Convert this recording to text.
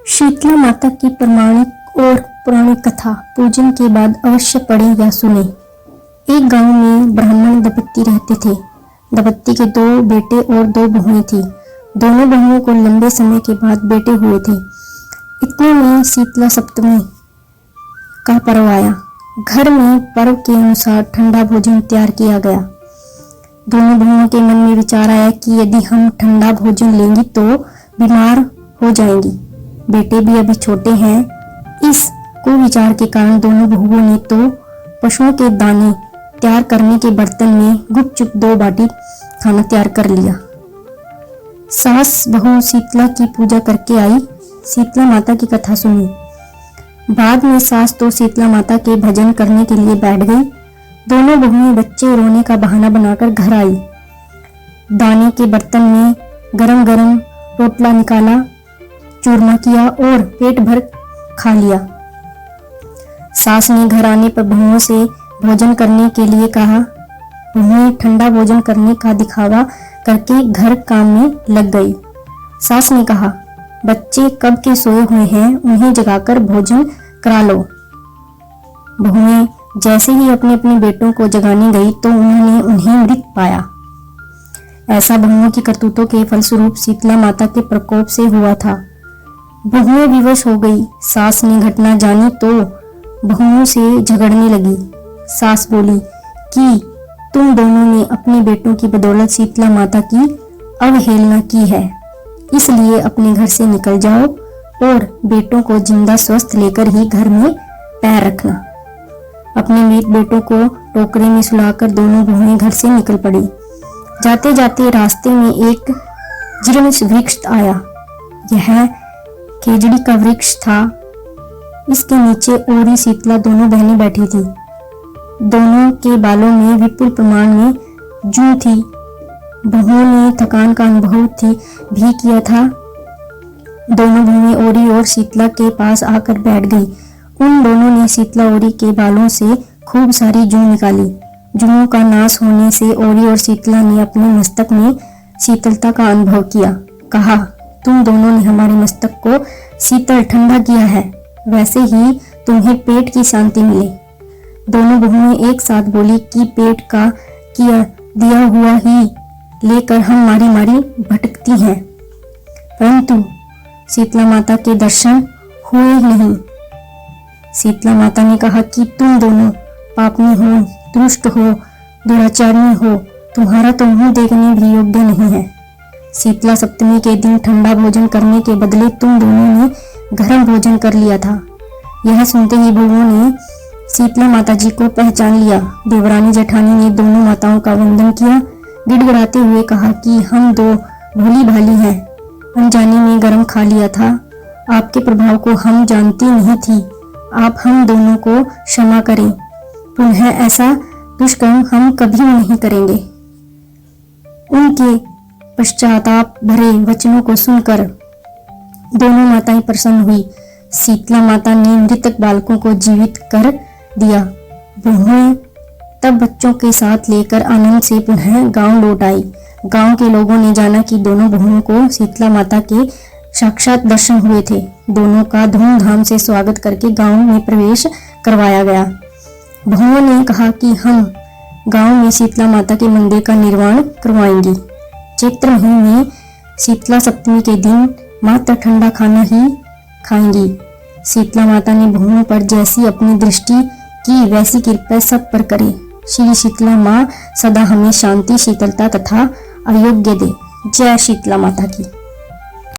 शीतला माता की प्रमाणिक और पौराणिक कथा पूजन के बाद अवश्य पढ़ें या सुने। एक गांव में ब्राह्मण दंपति रहते थे। दंपति के 2 बेटे और 2 बहुएं थी। दोनों बहुओं को लंबे समय के बाद बेटे हुए थे। इतने में शीतला सप्तमी का पर्व आया। घर में पर्व के अनुसार ठंडा भोजन तैयार किया गया। दोनों बहुओं के मन में विचार आया कि यदि हम ठंडा भोजन लेंगी तो बीमार हो जाएंगी। बेटे भी अभी छोटे हैं। इस कुविचार के कारण दोनों बहुओं ने तो पशुओं के दाने तैयार करने के बर्तन में गुपचुप 2 बाटी खाना तैयार कर लिया। सास बहू शीतला की पूजा करके आई। शीतला माता की कथा सुनी। बाद में सास तो शीतला माता के भजन करने के लिए बैठ गई। दोनों बहुएं बच्चे रोने का बहाना बनाकर घर आई। दाने के बर्तन में गरम गरम रोटला निकाला, चूरमा किया और पेट भर खा लिया। सास ने घर आने पर बहुओं से भोजन करने के लिए कहा। बहुएं ठंडा भोजन करने का दिखावा करके घर काम में लग गई। सास ने कहा, बच्चे कब के सोए हुए हैं, उन्हें जगाकर भोजन करा लो। बहुएं जैसे ही अपने अपने बेटों को जगाने गई तो उन्होंने उन्हें मृत पाया। ऐसा बहुओं की करतूतों के फलस्वरूप शीतला माता के प्रकोप से हुआ था। बहुएं विवश हो गई। सास ने घटना जानी तो बहुओं से झगड़ने लगी। सास बोली कि तुम दोनों ने अपने बेटों की बदौलत शीतला माता की अवहेलना की है, इसलिए अपने घर से निकल जाओ और बेटों को जिंदा स्वस्थ लेकर ही घर में पैर रखना। अपने मृत बेटों को टोकरे में सुलाकर दोनों बहुएं घर से निकल पड़ी। जाते जाते रास्ते में एक जीर्ण वृक्ष आया। यह खेजड़ी का वृक्ष था। इसके नीचे ओरी शीतला दोनों बहनें बैठी थी। दोनों के बालों में विपुल प्रमाण में जूं थी। बहुओं ने थकान का अनुभव भी किया था। दोनों बहुएं ओरी और शीतला के पास आकर बैठ गई। उन दोनों ने शीतला ओरी के बालों से खूब सारी जूं निकाली। जूओं का नाश होने से ओरी और शीतला ने अपने मस्तक में शीतलता का अनुभव किया। कहा, तुम दोनों ने हमारे मस्तक को शीतल ठंडा किया है, वैसे ही तुम्हें पेट की शांति मिले। दोनों बहुएं एक साथ बोली कि पेट का दिया हुआ ही लेकर हम मारी मारी भटकती हैं, परंतु शीतला माता के दर्शन हुए नहीं। शीतला माता ने कहा कि तुम दोनों पापनी हो, दुष्ट हो, दुराचारी हो, तुम्हारा तो मुंह देखने भी योग्य नहीं है। शीतला सप्तमी के दिन ठंडा भोजन करने के बदले तुम दोनों ने गरम भोजन कर लिया था। यह सुनते ही बहुओं ने शीतला माता जी को पहचान लिया। देवरानी जेठानी ने दोनों माताओं का वंदन किया। गिड़गिड़ाते हुए कहा कि हम 2 भोली भाली हैं, अनजाने में गरम खा लिया था। आपके प्रभाव को हम जानती नहीं थी। आप हम दोनों को क्षमा करें। पुनः ऐसा दुष्कर्म हम कभी नहीं करेंगे। उनके पश्चाताप भरे वचनों को सुनकर दोनों माताएं प्रसन्न हुई। शीतला माता ने मृतक बालकों को जीवित कर दिया। बहुएं तब बच्चों के साथ लेकर आनंद से पुनः गांव लौट आई। गांव के लोगों ने जाना कि दोनों बहुओं को शीतला माता के साक्षात दर्शन हुए थे। दोनों का धूमधाम से स्वागत करके गांव में प्रवेश करवाया गया। बहुओं ने कहा कि हम गांव में शीतला माता के मंदिर का निर्माण करवाएंगी। चैत्र महीने में शीतला सप्तमी के दिन मात्र ठंडा खाना ही खाएंगी। शीतला माता ने बहुओं पर जैसी अपनी दृष्टि की वैसी कृपा सब पर करे। श्री शीतला माँ सदा हमें शांति, शीतलता तथा आरोग्य दे। जय शीतला माता की।